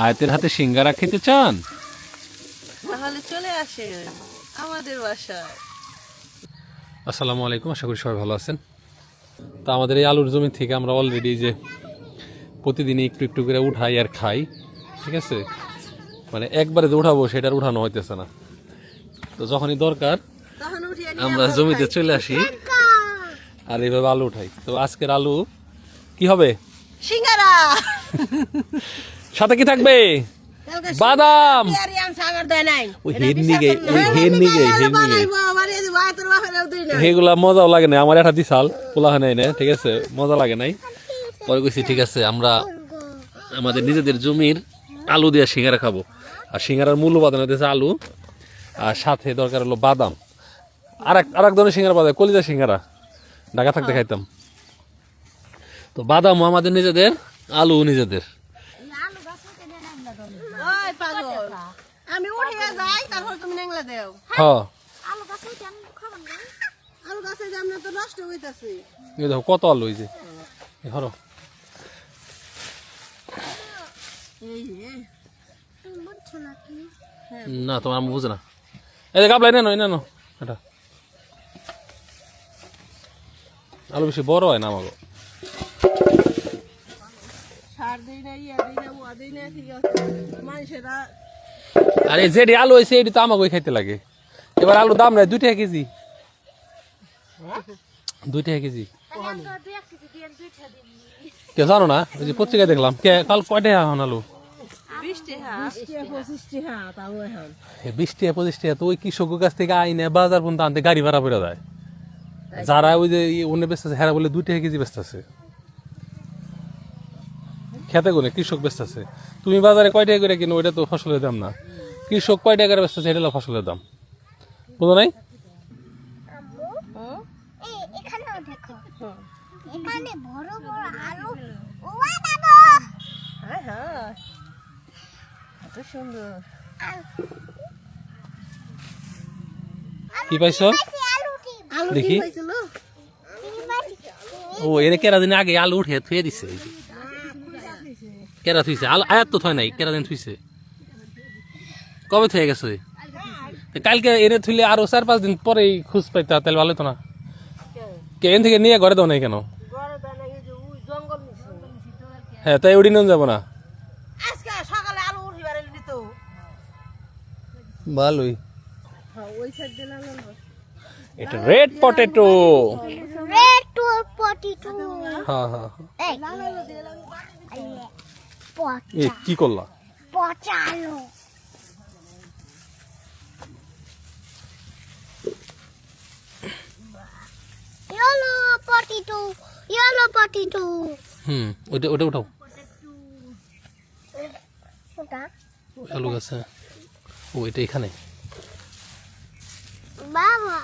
আয়াতের হাতে সিঙ্গারা খেতে চান? তাহলে চলে আসেন আমাদের বাসায়। আসসালামু আলাইকুম, আশা করি সবাই ভালো আছেন। তা আমাদের এই আলুর জমি থেকে আমরা অলরেডি যে প্রতিদিনই একটু একটু করে উঠাই আর খাই, ঠিক আছে? মানে একবারে যে উঠাবো সেটার উঠানো হইতেছে না। তো যখনই দরকার তখন উঠিয়ে নিয়ে আমরা জমিতে চলে আসি আর এইভাবে আলু উঠাই। তো আজকের আলু কি হবে? সিঙ্গারা সাথে কি থাকবে? বাদাম। সেগুলা মজাও লাগে না, আমার একটা দিশাল পোলা হয় নাই না, ঠিক আছে? মজা লাগে নাই। পরে কইছি ঠিক আছে আমরা আমাদের নিজেদের জমির আলু দিয়ে সিঙ্গারা খাবো। আর সিঙ্গারার মূল উপাদান হচ্ছে আলু, আর সাথে দরকার হলো বাদাম। আর এক ধরনের সিঙ্গারা পাওয়া যায়, কলিজা সিঙ্গারা, ঢাকা থাকতে খাইতাম। তো বাদামও আমাদের নিজেদের, আলু নিজেদের। আমি উঠে যাই, তারপর তুমি নেংলা দেও। হ্যাঁ, আলু গাছে জামনা তো নষ্ট হইতাছে। এই দেখো কত আলু হয়েছে। ধরো না, তোমার আমি বুঝে না। এই দেখ আপলাই না না এটা আলু বেশি বড় হয় না আমাকে। সার দেই না, ইয়া দেই না, ওয়া দেই না, ঠিক আছে? মানুষেরা আরে যেটি আলু হয়েছে এটি তো আমাকে খাইতে লাগে। এবার আলুর দাম নাই 2 টাকা কেজি, 2 টাকা কেজি। কে জানো না? ওই যে পত্রিকায় দেখলাম। কে কাল কয়টা এখন আলু? 20 টাকা 25 টাকা তাও এখন 20 টাকা 25 টাকা। তো ওই কৃষকের কাছ থেকে আইনে বাজার পর্যন্ত আনতে গাড়ি ভাড়া পড়ে যায়। যারা ওই যে অন্য বেচতেছে হেরা বলে 2 টাকা কেজি বেচতেছে। খেতে গুনে কৃষক বেচতেছে। তুমি বাজারে কয় টাকা করে কিনো, ওইটা তো ফসলের দাম না। কৃষক কয় টাকা করে বেচতেছে এটা হলো ফসলের দাম, বুঝো নাই? এখানে বড় বড় আলু। হ্যাঁ হ্যাঁ, এত সুন্দর। কি পাইছো আলু দেখি। কি হয়েছিল? ও এর কেরা দিন আগে আলু উঠে থুয়ে দিছে। এই যে কেরা থুইছে আলু, আয়াত তো থয় নাই, কেরা দিন থুইছে। কবে থুয়ে গেছে? তো কালকে এনে থুইলে আরো 4-5 দিন পরেই খুঁজ পাইতা, তাহলে ভালো হতো না? কে এন থেকে নিয়ে ঘরে দাও নাই কেন? হ্যাঁ, তাই ওডি নিয়ে যাবো না। আজকে সকালে আলু উঠিবার দিত। ভালোই। হ্যাঁ, ওই সাইড দিয়ে লাগানো। এটা রেড পটেটো। Red potato. হ্যাঁ হ্যাঁ। এই এ কি করলা? পচা আলু। Yellow potato, yellow potato. ওইটা ওটা উঠাও। ওটা আলু গাছে। ও এটা এখানে। বাবা,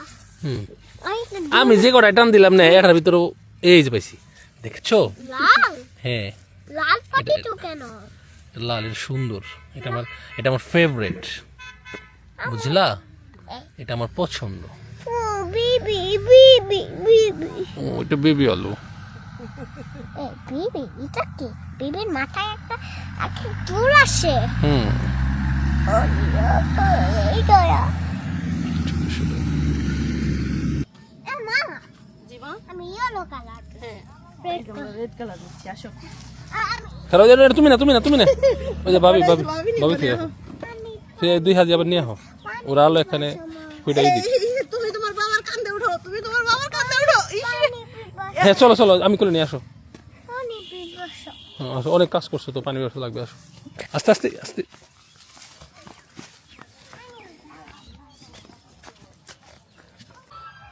আমি যে কটা টান দিলাম না এটার ভিতরে এই যে পাইছি, দেখছো? লাল হ্যাঁ, লাল পটেটো কেন? লাল, এটা সুন্দর। এটা আমার ফেভারিট, বুঝলা? এটা আমার পছন্দ। ও বিবি বিবি বিবি। ও এটা বেবি আলু। এই বিবি, এটা কি? বিবির মাথায় একটা চুল আসে। এইটা মামা, জীবন আমি ইয়েলো কালার। হ্যাঁ, রেড কালার দিচ্ছি, আসো। খারাপ তুমি না ওই যে ভাবি থেকে সে 2000 আবার নিয়ে আহ। ওরা আলো এখানে ফুটাই দিই। তুমি তোমার বাবার কান্দে উঠো, তুমি তোমার বাবার কান্দে উঠো। হ্যাঁ চলো আমি করে নিয়ে আসো। আসো, অনেক কাজ করছো তো, পানি ব্যবস্থা লাগবে। আসো আস্তে আস্তে আস্তে।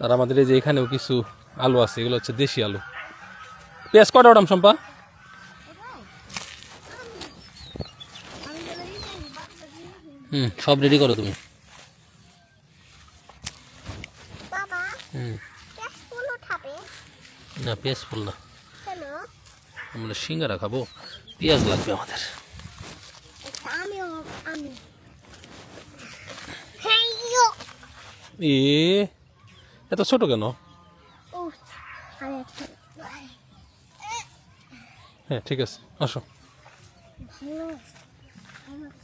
আর আমাদের এই যে এখানেও কিছু আলু আছে, এগুলো হচ্ছে দেশি আলু। পেঁয়াজ কটা ওটাম সম্পা? সব রেডি করো তুমি। বাবা, পেঁয়াজ ফুল উঠাবে না পেঁয়াজ ফুল না, কেন? আমরা সিঙ্গারা খাবো, পেঁয়াজ লাগবে আমাদের। আমি এ এত ছোট কেন? হ্যাঁ ঠিক আছে, আসো।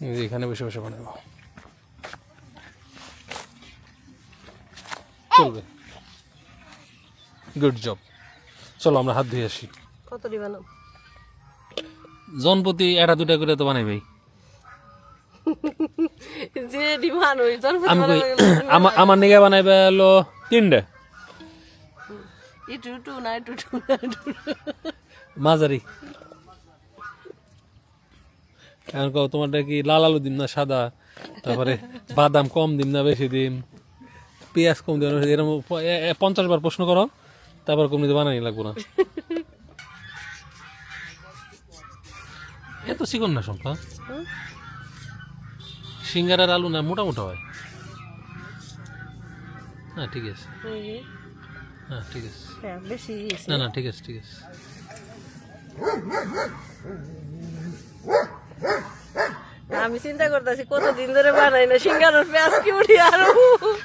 এই যে এখানে বসে বসে বানাবো, চলবে। Good job. চলো আমরা হাত ধুয়ে আসি। কত দিবানো? জনপ্রতি একটা দুটা করে তো বানাই ভাই। যে দিবান ওই জনপতি আমি কই আমার নিগে বানাইবে হলো 3টা টু না মাঝারি। এখন কও তোমারটা কি লাল আলু দিম না সাদা, তারপরে বাদাম কম দিম না বেশি দিম, পেঁয়াজ কম দিম না বেশি দিম, এরকম 50 বার প্রশ্ন করো, তারপর কম দিতে বানাই লাগবো না। এত চিকন না সম্পা, সিঙ্গারার আলু না মোটা মোটা হয়। হ্যাঁ ঠিক আছে, হ্যাঁ ঠিক আছে, হ্যাঁ বেশি না না ঠিক আছে ঠিক আছে। আমি চিন্তা করতেছি কতদিন ধরে বানাই না সিঙ্গারার পেঁয়াজ কি উঠি আর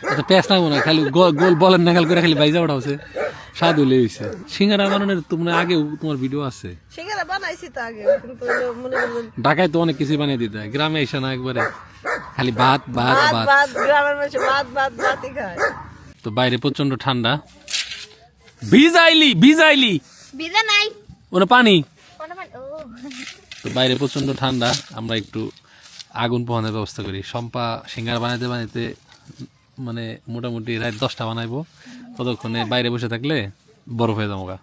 আচ্ছা পেঁয়াজ লাগবো না, খালি গোল বলেন না খালি করে, খালি বাইজা ওটা হচ্ছে স্বাদ হলে হয়েছে। সিঙ্গারা বানানোর তোমার আগে তোমার ভিডিও আছে, সিঙ্গারা বানাইছি তো আগে, কিন্তু মনে করেন ঢাকায় তো অনেক কিছু বানিয়ে দিতে হয়, গ্রামে এসে না একবারে খালি ভাত ভাত ভাত ভাত। ভাত গ্রামের মানুষ ভাতই খায়। তো বাইরে প্রচন্ড ঠান্ডা, ভিজাইলি ভিজা নাই ওটা পানি। ও তো বাইরে প্রচন্ড ঠান্ডা, আমরা একটু আগুন পোহানোর ব্যবস্থা করি। শম্পা সিঙ্গারা বানাইতে বানাইতে মানে মোটামুটি রাত 10টা বানাইবো, ততক্ষণে বাইরে বসে থাকলে বরফ হয়ে যাবো গা।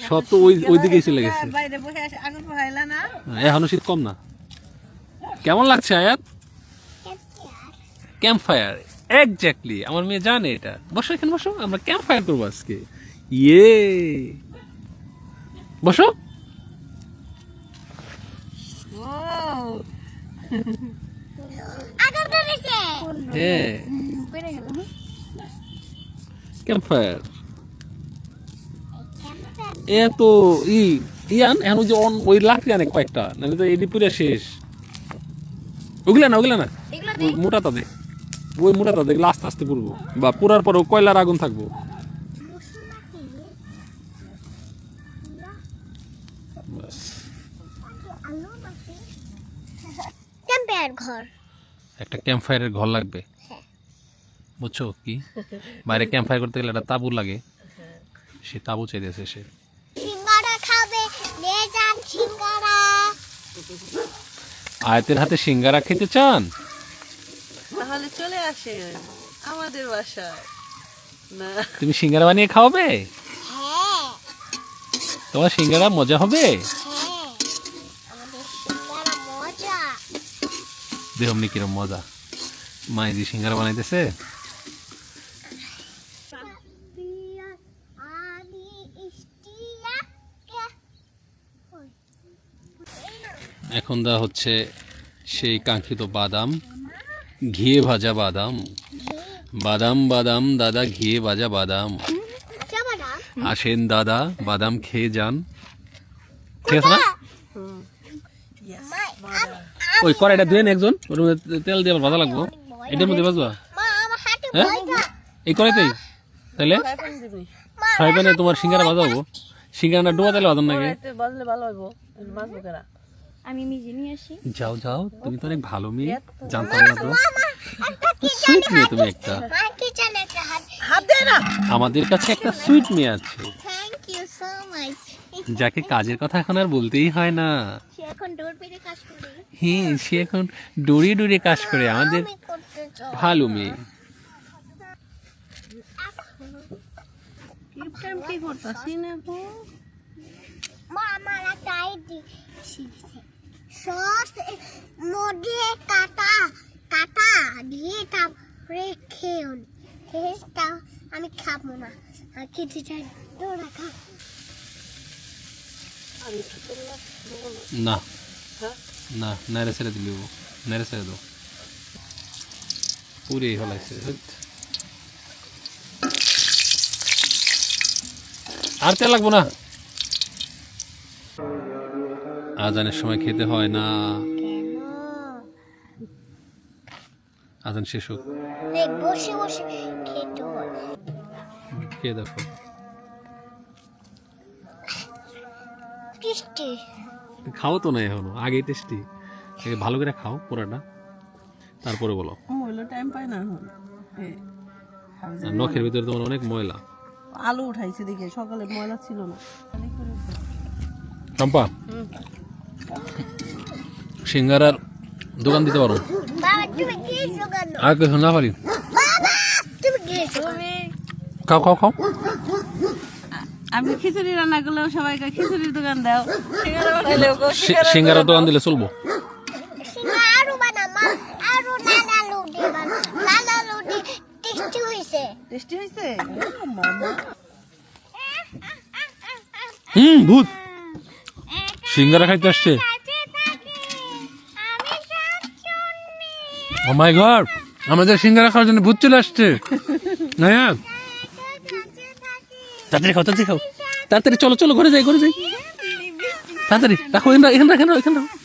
সব তো ওই দিকেই চলে গেছে। বাইরে বসে আসে আগুন পোহাইলা না? এখনো শীত কম না। কেমন লাগছে আয়াত? ক্যাম্প ফায়ার, এক্স্যাক্টলি, আমার মেয়ে জানে এটা। বসো এখানে বসো, আমরা ক্যাম্প ফায়ার করবো আজকে। ইয়ে বসো। ও আগুন ধরেছে হ্যাঁ পড়ে গেল ক্যাম্প ফায়ার। এত ইয়ান এখন ওই যে ওই লাকড়ি আনে কয়েকটা, নাহলে তো এটি পুরো শেষ। ওগুলা না এগুলো ওই মোটাটা দে, ওই মোটাটা দেখলে আস্তে আস্তে পুরবো, বা পুরার পরেও কয়লার আগুন থাকবো। বাস ক্যাম্পের ঘর একটা ক্যাম্প ফায়ারের ঘর লাগবে, বুঝছো কি? বাইরে ক্যাম্প ফায়ার করতে গেলে একটা তাবু লাগে, সে তাবু চাইতেছে সে। সিঙ্গারা খাবে নিয়ে যান সিঙ্গারা আয়াতের হাতে সিঙ্গারা খেতে চান? তাহলে চলে আসে আমাদের বাসায়। না তুমি সিঙ্গারা বানিয়ে খাওয়াবে? হ্যাঁ তোমার সিঙ্গারা মজা হবে? হ্যাঁ আমাদের সিঙ্গারা মজা দেহমনি কিরম মজা, মাইজি সিঙ্গারা বানাইতেছে। এখন দেওয়া হচ্ছে সেই কাঙ্ক্ষিত বাদাম, ঘিয়ে ভাজা বাদাম। বাদাম বাদাম দাদা ঘিয়ে ভাজা বাদাম, আসেন দাদা বাদাম খেয়ে যান। ঠিক আছে না? ওই কড়াইটা ধুয়ে নে একজন, ওর মধ্যে তেল দিয়ে আবার ভাজা লাগবো। এটার মধ্যে ভাজবা? হ্যাঁ এই কড়াইতেই? তাহলে ফ্রাই প্যানে তোমার সিঙ্গারা ভাজাবো। সিঙ্গারা না ডোবা তেলে ভাজাম নাকি? বাজলে ভালো হইব, বাজবো কেনা। আমি নিজে নিয়ে আসি যাও যাও, তুমি তো অনেক ভালো মেয়ে, জানতাম না তো। সুইট মেয়ে তুমি একটা, হাত দে না। আমাদের কাছে একটা সুইট মেয়ে আছে, থ্যাংক ইউ সো মাচ যাকে কাজের কথা এখন আর বলতেই হয় না। সে এখন ডোর পেরে কাজ করে হ্যাঁ সে এখন ডরিয়ে ডরিয়ে কাজ করে, আমাদের আমি করতে চাই ভালো মেয়ে। কি করতাছি না গো? মা আমার একটা আইডি শিখছে সস মধ্যে কাটা কাটা দিয়ে তারপরে খেয়ে টেস্টটা আমি খাবো না আর খেতে চাই তোরা খা না না নাইরে ছেড়ে দিলি, নাইরে ছেড়ে দাও, পুরে হলাইছে। আর তেল লাগবো না, আজানের সময় খেতে হয় না, আজান শেষ হোক, বসে বসে খেতে হয় খেয়ে দেখো। টেস্টি খাও তো না এখনো, আগেই টেস্টি। ভালো করে খাও পুরাটা, তারপরে বলো। মহিলা টাইম পায় না এখন আর নখের ভিতরে তোমার অনেক ময়লা। আলু উঠাইছে দেখে, সকালে ময়লা ছিল না। চম্পা, সিঙ্গারার দোকান দিতে পারো? বাবা তুমি খেয়েছো কেন? আর কিছু না পারি? বাবা তুমি খেয়েছো কেন? খাও খাও খাও। আমি খিচুড়ি রান্না করলেও সবাইকে খিচুড়ির দোকান দাও, সিঙ্গারা বানাইলেও সিঙ্গারার দোকান দিলে চলবো? আরো বানামা, আরো নানা লুডি বানা, নানা লুডি টেস্টি হইছে। টেস্টি হয়েছে। ভূত সিঙ্গারা খাইতে আসছে। ও মাই গড, আমাদের সিঙ্গারা খাওয়ার জন্য ভূত চলে আসছে। হ্যাঁ, তাড়াতাড়ি খাও, তাড়াতাড়ি খাও, তাড়াতাড়ি চলো চলো, ঘরে যাই ঘরে যাই, তাড়াতাড়ি রাখো, এখানে রাখো, এখানে রাখো।